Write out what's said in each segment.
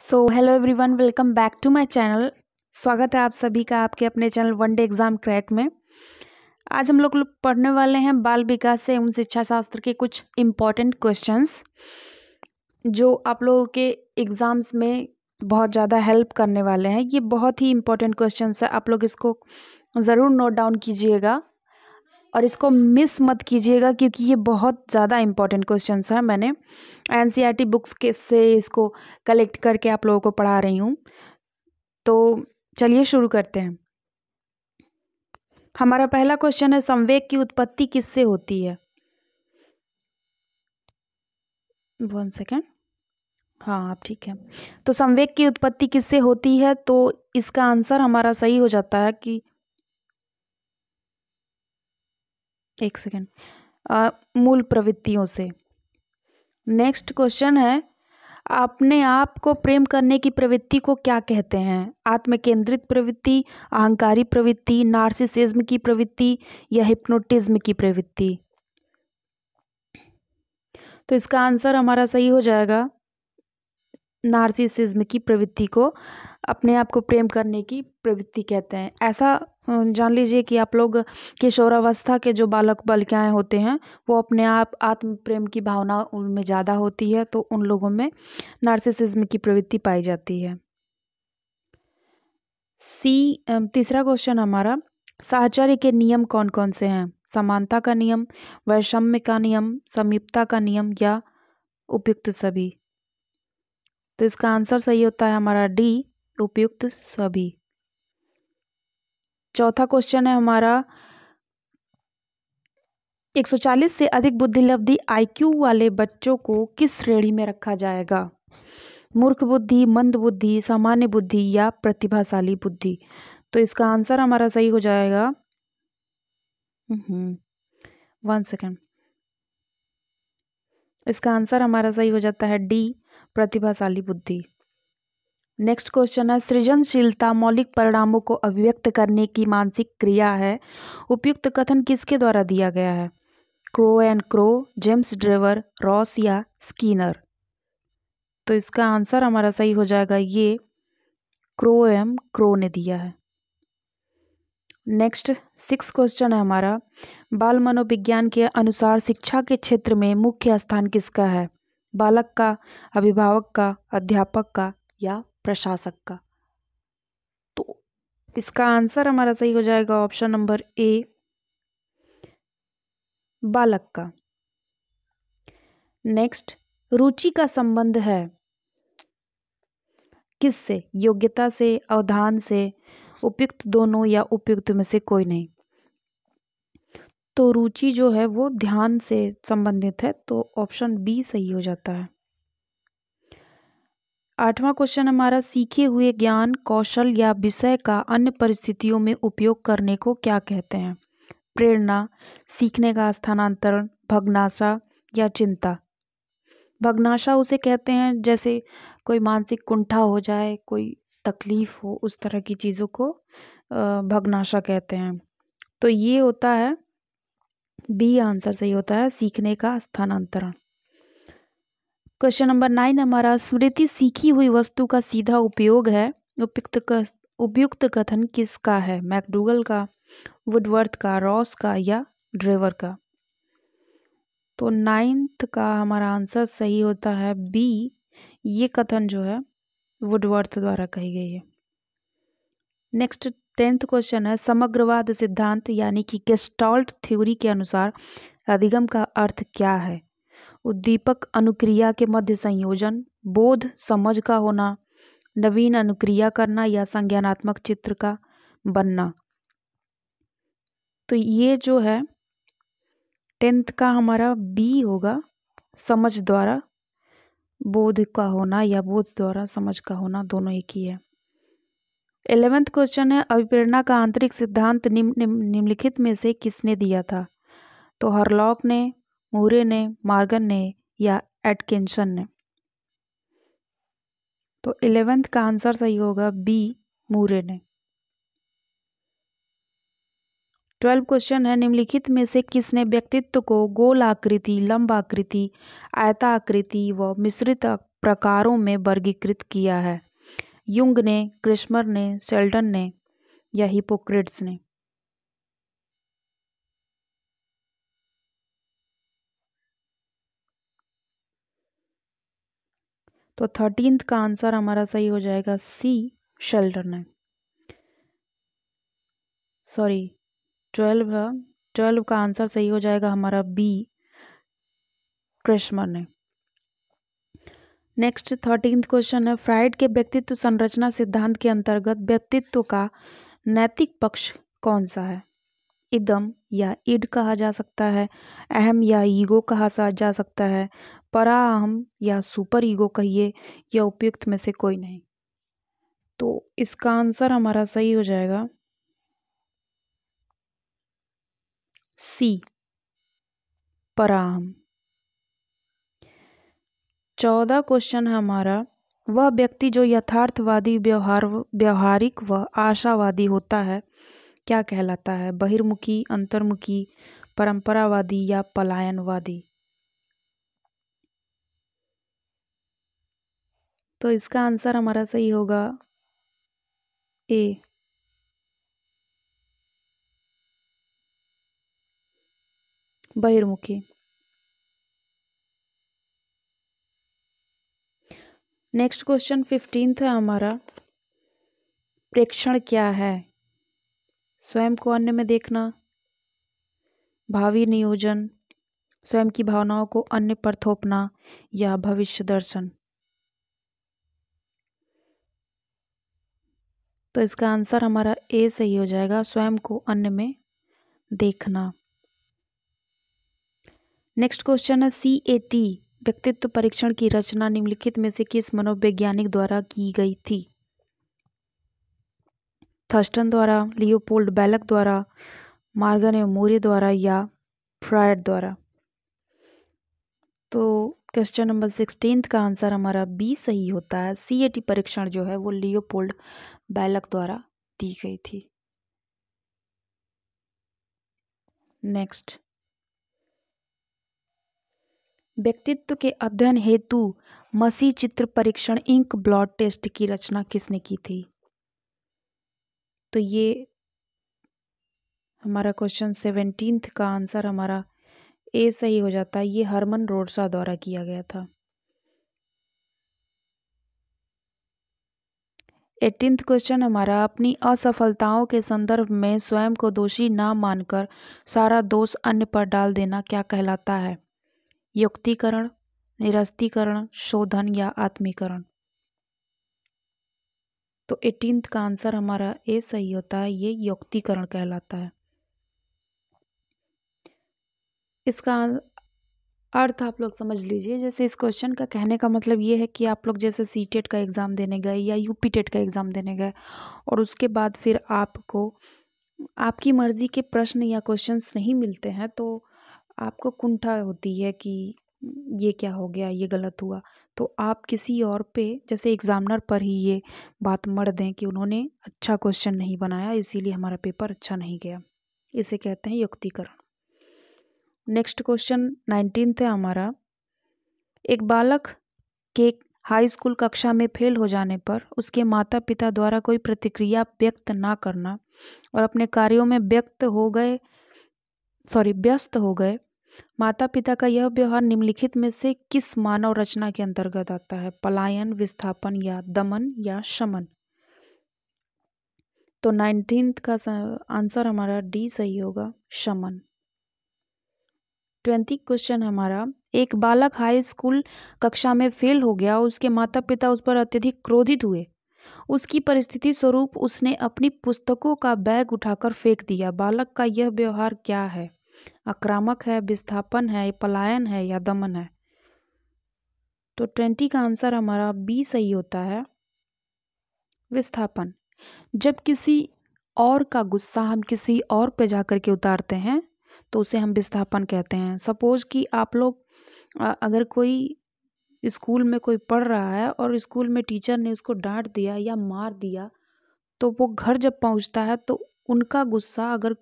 So hello everyone, welcome back to my channel. स्वागत है आप सभी का आपके अपने channel one day exam crack में। आज हम लोग पढ़ने वाले हैं बाल विकास एवं शिक्षा शास्त्र के कुछ इम्पॉर्टेंट क्वेश्चंस जो आप लोगों के एग्ज़ाम्स में बहुत ज़्यादा हेल्प करने वाले हैं। ये बहुत ही इम्पॉर्टेंट क्वेश्चंस है, आप लोग इसको ज़रूर नोट डाउन कीजिएगा और इसको मिस मत कीजिएगा क्योंकि ये बहुत ज़्यादा इम्पॉर्टेंट क्वेश्चंस हैं। मैंने एनसीईआरटी बुक्स के से इसको कलेक्ट करके आप लोगों को पढ़ा रही हूँ। तो चलिए शुरू करते हैं। हमारा पहला क्वेश्चन है, संवेग की उत्पत्ति किससे होती है? 1 सेकेंड। हाँ, आप ठीक है। तो संवेग की उत्पत्ति किससे होती है? तो इसका आंसर हमारा सही हो जाता है कि 1 सेकेंड, मूल प्रवृत्तियों से। नेक्स्ट क्वेश्चन है, अपने आप को प्रेम करने की प्रवृत्ति को क्या कहते हैं? आत्मकेंद्रित प्रवृत्ति, अहंकारी प्रवृत्ति, नार्सिसिज्म की प्रवृत्ति या हिप्नोटिज्म की प्रवृत्ति? तो इसका आंसर हमारा सही हो जाएगा, नार्सिसिज्म की प्रवृत्ति को अपने आप को प्रेम करने की प्रवृत्ति कहते हैं। ऐसा जान लीजिए कि आप लोग किशोरावस्था के जो बालक बालिकाएं होते हैं वो अपने आप आत्म प्रेम की भावना उनमें ज़्यादा होती है, तो उन लोगों में नार्सिसिज्म की प्रवृत्ति पाई जाती है। तीसरा क्वेश्चन हमारा, साहचर्य के नियम कौन कौन से हैं? समानता का नियम, वैषम्य का नियम, समीपता का नियम या उपयुक्त सभी? तो इसका आंसर सही होता है हमारा डी, उपयुक्त सभी। चौथा क्वेश्चन है हमारा, 140 से अधिक बुद्धिलब्धि आईक्यू वाले बच्चों को किस श्रेणी में रखा जाएगा? मूर्ख बुद्धि, मंद बुद्धि, सामान्य बुद्धि या प्रतिभाशाली बुद्धि? तो इसका आंसर हमारा सही हो जाएगा 1 सेकेंड, इसका आंसर हमारा सही हो जाता है डी, प्रतिभाशाली बुद्धि। नेक्स्ट क्वेश्चन है, सृजनशीलता मौलिक परिणामों को अभिव्यक्त करने की मानसिक क्रिया है। उपयुक्त कथन किसके द्वारा दिया गया है? Crow and crow, James Drever, Ross या स्कीनर? तो इसका आंसर हमारा सही हो जाएगा ये, क्रो एम क्रो ने दिया है। नेक्स्ट 6 क्वेश्चन है हमारा, बाल मनोविज्ञान के अनुसार शिक्षा के क्षेत्र में मुख्य स्थान किसका है? बालक का, अभिभावक का, अध्यापक का या प्रशासक का? तो इसका आंसर हमारा सही हो जाएगा ऑप्शन नंबर ए, बालक का। नेक्स्ट, रुचि का संबंध है किससे? योग्यता से, अवधान से, उपयुक्त दोनों या उपयुक्त में से कोई नहीं? तो रुचि जो है वो ध्यान से संबंधित है, तो ऑप्शन बी सही हो जाता है। 8वां क्वेश्चन हमारा, सीखे हुए ज्ञान, कौशल या विषय का अन्य परिस्थितियों में उपयोग करने को क्या कहते हैं? प्रेरणा, सीखने का स्थानांतरण, भग्नाशा या चिंता? भग्नाशा उसे कहते हैं जैसे कोई मानसिक कुंठा हो जाए, कोई तकलीफ हो, उस तरह की चीज़ों को भग्नाशा कहते हैं। तो ये होता है बी, आंसर सही होता है, सीखने का स्थानांतरण। क्वेश्चन नंबर 9 हमारा, स्मृति सीखी हुई वस्तु का सीधा उपयोग है। उपयुक्त कथन किसका है? मैकडूगल का, वुडवर्थ का, रॉस का या ड्रेवर का? तो 9th का हमारा आंसर सही होता है बी, ये कथन जो है वुडवर्थ द्वारा कही गई है। नेक्स्ट 10th क्वेश्चन है, समग्रवाद सिद्धांत यानी कि गेस्टाल्ट थ्योरी के अनुसार अधिगम का अर्थ क्या है? उद्दीपक अनुक्रिया के मध्य संयोजन, बोध समझ का होना, नवीन अनुक्रिया करना या संज्ञानात्मक चित्र का बनना? तो ये जो है 10th का हमारा बी होगा, समझ द्वारा बोध का होना या बोध द्वारा समझ का होना, दोनों एक ही है। 11th क्वेश्चन है, अभिप्रेरणा का आंतरिक सिद्धांत निम्नलिखित में से किसने दिया था? तो हरलॉक ने, मूरे ने, मॉर्गन ने या एटकिंसन ने? तो 11th का आंसर सही होगा बी, मूरे ने। 12 क्वेश्चन है, निम्नलिखित में से किसने व्यक्तित्व को गोल आकृति, लंब आकृति, आयताकृति व मिश्रित प्रकारों में वर्गीकृत किया है? युंग ने, क्रिस्मर ने, शेल्डन ने या हिपोक्रेट्स ने? तो 13th का आंसर हमारा सही हो जाएगा सी, शेल्डन है। सॉरी, 12 का आंसर सही हो जाएगा हमारा बी, क्रिस्मर ने। नेक्स्ट 13th क्वेश्चन है, फ्राइड के व्यक्तित्व संरचना सिद्धांत के अंतर्गत व्यक्तित्व का नैतिक पक्ष कौन सा है? इदम या इड कहा जा सकता है, अहम या ईगो कहा जा सकता है, पराअहम या सुपर ईगो कहिए, या उपयुक्त में से कोई नहीं। तो इसका आंसर हमारा सही हो जाएगा सी, पराअहम। 14 क्वेश्चन है हमारा, वह व्यक्ति जो यथार्थवादी, व्यवहारिक व आशावादी होता है क्या कहलाता है? बहिर्मुखी, अंतर्मुखी, परंपरावादी या पलायनवादी? तो इसका आंसर हमारा सही होगा ए, बहिर्मुखी। नेक्स्ट क्वेश्चन 15th है हमारा, प्रेक्षण क्या है? स्वयं को अन्य में देखना, भावी नियोजन, स्वयं की भावनाओं को अन्य पर थोपना या भविष्य दर्शन? तो इसका आंसर हमारा ए सही हो जाएगा, स्वयं को अन्य में देखना। नेक्स्ट क्वेश्चन है, CAT व्यक्तित्व परीक्षण की रचना निम्नलिखित में से किस मनोवैज्ञानिक द्वारा की गई थी? थर्स्टन द्वारा, लियोपोल्ड बैलक द्वारा, मॉर्गन एवं मूरे द्वारा या फ्रायड द्वारा? तो क्वेश्चन नंबर 16 का आंसर हमारा बी सही होता है। CAT परीक्षण जो है वो लियोपोल्ड बैलक द्वारा दी गई थी। नेक्स्ट, व्यक्तित्व के अध्ययन हेतु मसी चित्र परीक्षण इंक ब्लॉट टेस्ट की रचना किसने की थी? तो ये हमारा क्वेश्चन 17 का आंसर हमारा ए सही हो जाता है, ये हरमन रोडसा द्वारा किया गया था। 18th क्वेश्चन हमारा, अपनी असफलताओं के संदर्भ में स्वयं को दोषी ना मानकर सारा दोष अन्य पर डाल देना क्या कहलाता है? युक्तिकरण, निरस्तीकरण, शोधन या आत्मीकरण? तो 18th का आंसर हमारा ए सही होता है, ये युक्तिकरण कहलाता है। इसका अर्थ आप लोग समझ लीजिए, जैसे इस क्वेश्चन का कहने का मतलब ये है कि आप लोग जैसे सीटेट का एग्ज़ाम देने गए या यूपी टेट का एग्ज़ाम देने गए और उसके बाद फिर आपको आपकी मर्ज़ी के प्रश्न या क्वेश्चंस नहीं मिलते हैं, तो आपको कुंठा होती है कि ये क्या हो गया, ये गलत हुआ। तो आप किसी और पे, जैसे एग्ज़ामिनर पर ही ये बात मढ़ दें कि उन्होंने अच्छा क्वेश्चन नहीं बनाया, इसीलिए हमारा पेपर अच्छा नहीं गया। इसे कहते हैं युक्तिकरण। नेक्स्ट क्वेश्चन 19th है हमारा, एक बालक के हाई स्कूल कक्षा में फेल हो जाने पर उसके माता पिता द्वारा कोई प्रतिक्रिया व्यक्त ना करना और अपने कार्यों में व्यस्त हो गए माता पिता का यह व्यवहार निम्नलिखित में से किस मानव रचना के अंतर्गत आता है? पलायन, विस्थापन या दमन या शमन? तो 19th का आंसर हमारा डी सही होगा, शमन। 20 क्वेश्चन हमारा, एक बालक हाई स्कूल कक्षा में फेल हो गया, उसके माता पिता उस पर अत्यधिक क्रोधित हुए। उसकी परिस्थिति स्वरूप उसने अपनी पुस्तकों का बैग उठाकर फेंक दिया। बालक का यह व्यवहार क्या है? आक्रामक है, विस्थापन है, पलायन है या दमन है? तो 20 का आंसर हमारा बी सही होता है, विस्थापन। जब किसी और का गुस्सा हम किसी और पे जाकर के उतारते हैं तो उसे हम विस्थापन कहते हैं। सपोज कि आप लोग अगर कोई स्कूल में कोई पढ़ रहा है और स्कूल में टीचर ने उसको डांट दिया या मार दिया, तो वो घर जब पहुंचता है तो उनका गुस्सा अगर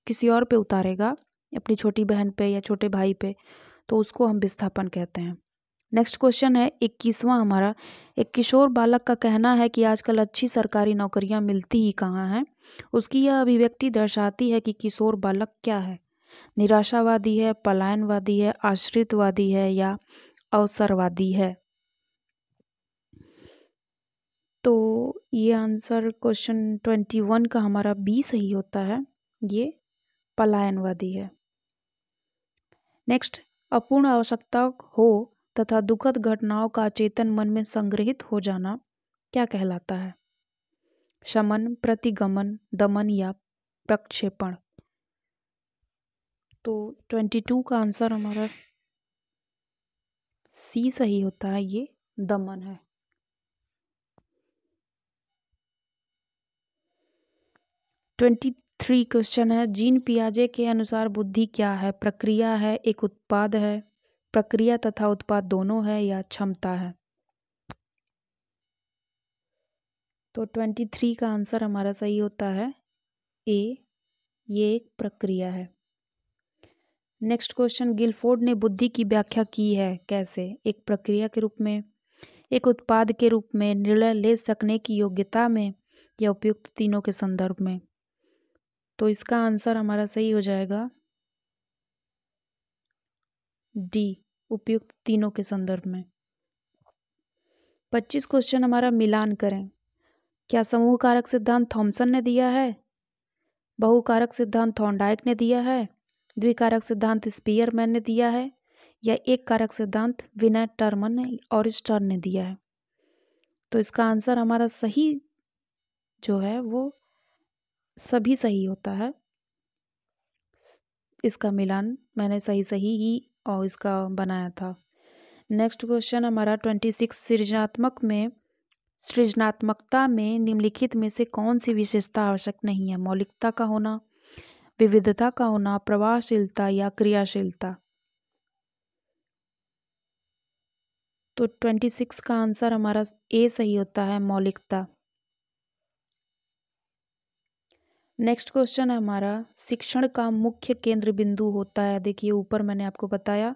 किसी और पे उतारेगा, अपनी छोटी बहन पे या छोटे भाई पे, तो उसको हम विस्थापन कहते हैं। नेक्स्ट क्वेश्चन है 21वां हमारा। एक किशोर बालक का कहना है कि आजकल अच्छी सरकारी नौकरियां मिलती ही कहाँ हैं। उसकी यह अभिव्यक्ति दर्शाती है कि किशोर बालक क्या है। निराशावादी है, पलायनवादी है, आश्रितवादी है या अवसरवादी है। तो ये आंसर क्वेश्चन 21 का हमारा बी सही होता है, ये पलायनवादी है। नेक्स्ट, अपूर्ण आवश्यकता हो तथा दुखद घटनाओं का चेतन मन में संग्रहित हो जाना क्या कहलाता है। शमन, प्रतिगमन, दमन या प्रक्षेपण। तो 22 का आंसर हमारा सी सही होता है, ये दमन है। 23 क्वेश्चन है, जीन पियाजे के अनुसार बुद्धि क्या है। प्रक्रिया है, एक उत्पाद है, प्रक्रिया तथा उत्पाद दोनों है या क्षमता है। तो 23 का आंसर हमारा सही होता है ए, ये एक प्रक्रिया है। नेक्स्ट क्वेश्चन, गिलफोर्ड ने बुद्धि की व्याख्या की है कैसे। एक प्रक्रिया के रूप में, एक उत्पाद के रूप में, निर्णय ले सकने की योग्यता में या उपयुक्त तीनों के संदर्भ में। तो इसका आंसर हमारा सही हो जाएगा डी, उपयुक्त तीनों के संदर्भ में। 25 क्वेश्चन हमारा मिलान करें। क्या समूह कारक सिद्धांत थॉमसन ने दिया है, बहुकारक सिद्धांत थॉर्नडाइक ने दिया है, द्विकारक सिद्धांत स्पीयरमैन ने दिया है या एक कारक सिद्धांत विनय टर्मन और स्टर्न ने दिया है। तो इसका आंसर हमारा सही जो है वो सभी सही होता है। इसका मिलान मैंने सही सही ही और इसका बनाया था। नेक्स्ट क्वेश्चन हमारा 26, सृजनात्मकता में निम्नलिखित में से कौन सी विशेषता आवश्यक नहीं है। मौलिकता का होना, विविधता का होना, प्रभावशीलता या क्रियाशीलता। तो 26 का आंसर हमारा ए सही होता है, मौलिकता। नेक्स्ट क्वेश्चन है हमारा, शिक्षण का मुख्य केंद्र बिंदु होता है। देखिए ऊपर मैंने आपको बताया,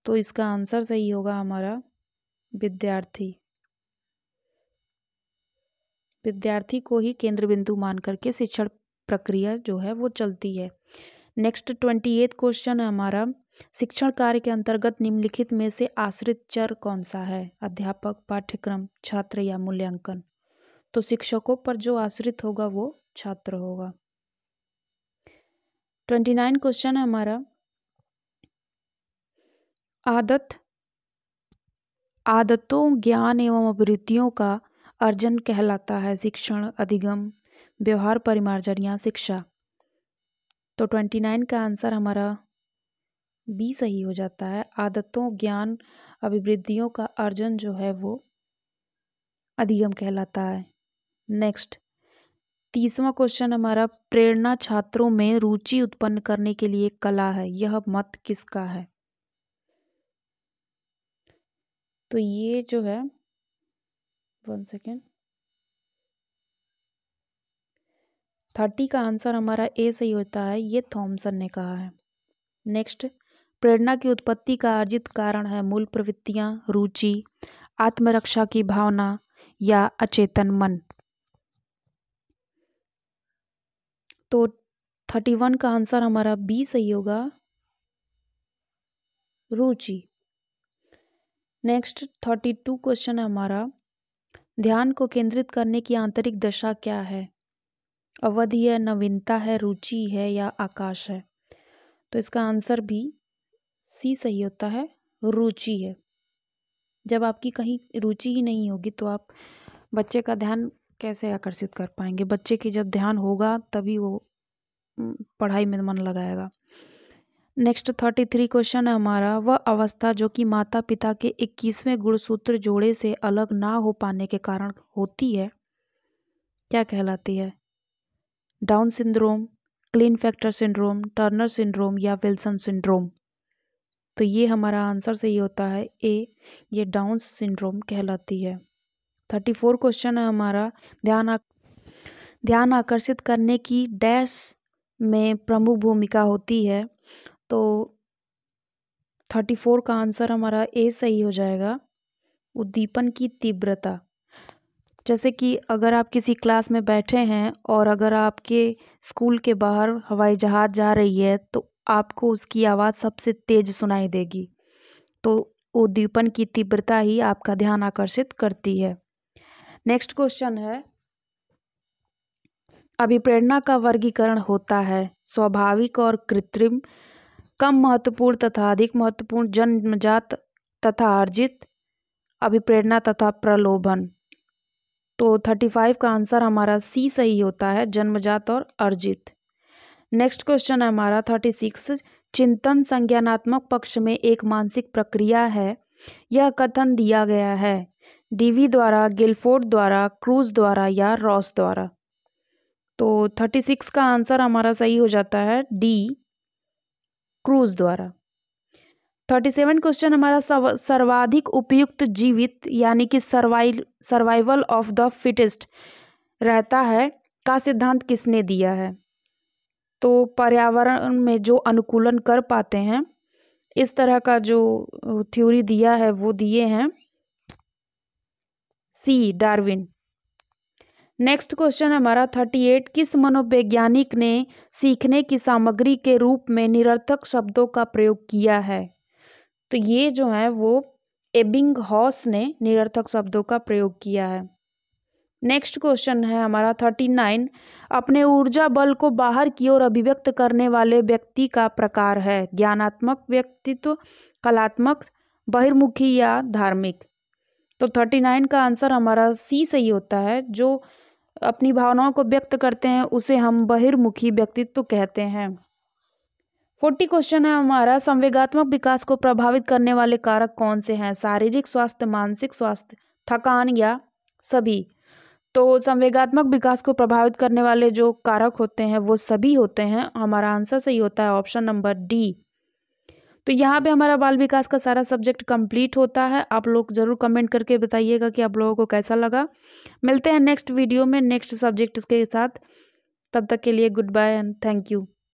तो इसका आंसर सही होगा हमारा विद्यार्थी। विद्यार्थी को ही केंद्र बिंदु मान करके शिक्षण प्रक्रिया जो है वो चलती है। नेक्स्ट 28 क्वेश्चन है हमारा, शिक्षण कार्य के अंतर्गत निम्नलिखित में से आश्रित चर कौन सा है। अध्यापक, पाठ्यक्रम, छात्र या मूल्यांकन। तो शिक्षकों पर जो आश्रित होगा वो छात्र होगा। 29 क्वेश्चन है हमारा, आदतों, ज्ञान एवं अभिवृत्तियों का अर्जन कहलाता है। शिक्षण, अधिगम, व्यवहार परिमार्जन या शिक्षा। तो 29 का आंसर हमारा बी सही हो जाता है। आदतों, ज्ञान, अभिवृत्तियों का अर्जन जो है वो अधिगम कहलाता है। नेक्स्ट 30वां क्वेश्चन हमारा, प्रेरणा छात्रों में रुचि उत्पन्न करने के लिए कला है। यह मत किसका है। तो ये जो है 1 सेकेंड, 30 का आंसर हमारा ए सही होता है, ये थॉमसन ने कहा है। नेक्स्ट, प्रेरणा की उत्पत्ति का अर्जित कारण है मूल प्रवृत्तियां, रुचि, आत्मरक्षा की भावना या अचेतन मन। तो 31 का आंसर हमारा बी सही होगा, रुचि। नेक्स्ट 32 क्वेश्चन है हमारा, ध्यान को केंद्रित करने की आंतरिक दशा क्या है। अवधि है, नवीनता है, रुचि है या आकाश है। तो इसका आंसर भी सी सही होता है, रुचि है। जब आपकी कहीं रुचि ही नहीं होगी तो आप बच्चे का ध्यान कैसे आकर्षित कर पाएंगे। बच्चे की जब ध्यान होगा तभी वो पढ़ाई में मन लगाएगा। नेक्स्ट 33 क्वेश्चन है हमारा, वह अवस्था जो कि माता पिता के 21वें गुणसूत्र जोड़े से अलग ना हो पाने के कारण होती है, क्या कहलाती है। Down syndrome, clean factor syndrome, Turner syndrome या विल्सन सिंड्रोम। तो ये हमारा आंसर सही होता है ए, ये डाउन सिंड्रोम कहलाती है। 34 क्वेश्चन है हमारा, ध्यान आकर्षित करने की डैश में प्रमुख भूमिका होती है। तो 34 का आंसर हमारा ए सही हो जाएगा। उद्दीपन की तीव्रता, जैसे कि अगर आप किसी क्लास में बैठे हैं और अगर आपके स्कूल के बाहर हवाई जहाज़ जा रही है तो आपको उसकी आवाज़ सबसे तेज सुनाई देगी, तो उद्दीपन की तीव्रता ही आपका ध्यान आकर्षित करती है। नेक्स्ट क्वेश्चन है, अभिप्रेरणा का वर्गीकरण होता है स्वाभाविक और कृत्रिम, कम महत्वपूर्ण तथा अधिक महत्वपूर्ण, जन्मजात तथा अर्जित, अभिप्रेरणा तथा प्रलोभन। तो 35 का आंसर हमारा सी सही होता है, जन्मजात और अर्जित। नेक्स्ट क्वेश्चन है हमारा 36, चिंतन संज्ञानात्मक पक्ष में एक मानसिक प्रक्रिया है, यह कथन दिया गया है डीवी द्वारा, गिलफोर्ड द्वारा, क्रूज द्वारा या रॉस द्वारा। तो 36 का आंसर हमारा सही हो जाता है डी, क्रूज द्वारा। 37 क्वेश्चन हमारा सर्वाधिक उपयुक्त जीवित यानी कि सर्वाइवल ऑफ द फिटेस्ट रहता है का सिद्धांत किसने दिया है? तो पर्यावरण में जो अनुकूलन कर पाते हैं, इस तरह का जो थ्योरी दिया है वो दिए हैं सी, डार्विन। नेक्स्ट क्वेश्चन हमारा 38, किस मनोवैज्ञानिक ने सीखने की सामग्री के रूप में निरर्थक शब्दों का प्रयोग किया है? तो ये जो है वो एबिंगहॉस ने निरर्थक शब्दों का प्रयोग किया है। नेक्स्ट क्वेश्चन है हमारा 39, अपने ऊर्जा बल को बाहर की ओर अभिव्यक्त करने वाले व्यक्ति का प्रकार है ज्ञानात्मक व्यक्तित्व, कलात्मक, बहिर्मुखी या धार्मिक। तो 39 का आंसर हमारा सी सही होता है, जो अपनी भावनाओं को व्यक्त करते हैं उसे हम बहिर्मुखी व्यक्तित्व कहते हैं। 40 क्वेश्चन है हमारा, संवेगात्मक विकास को प्रभावित करने वाले कारक कौन से हैं? शारीरिक स्वास्थ्य, मानसिक स्वास्थ्य, थकान या सभी? तो संवेगात्मक विकास को प्रभावित करने वाले जो कारक होते हैं वो सभी होते हैं। हमारा आंसर सही होता है ऑप्शन नंबर डी। तो यहाँ पे हमारा बाल विकास का सारा सब्जेक्ट कंप्लीट होता है। आप लोग ज़रूर कमेंट करके बताइएगा कि आप लोगों को कैसा लगा। मिलते हैं नेक्स्ट वीडियो में नेक्स्ट सब्जेक्ट के साथ। तब तक के लिए good bye and thank you.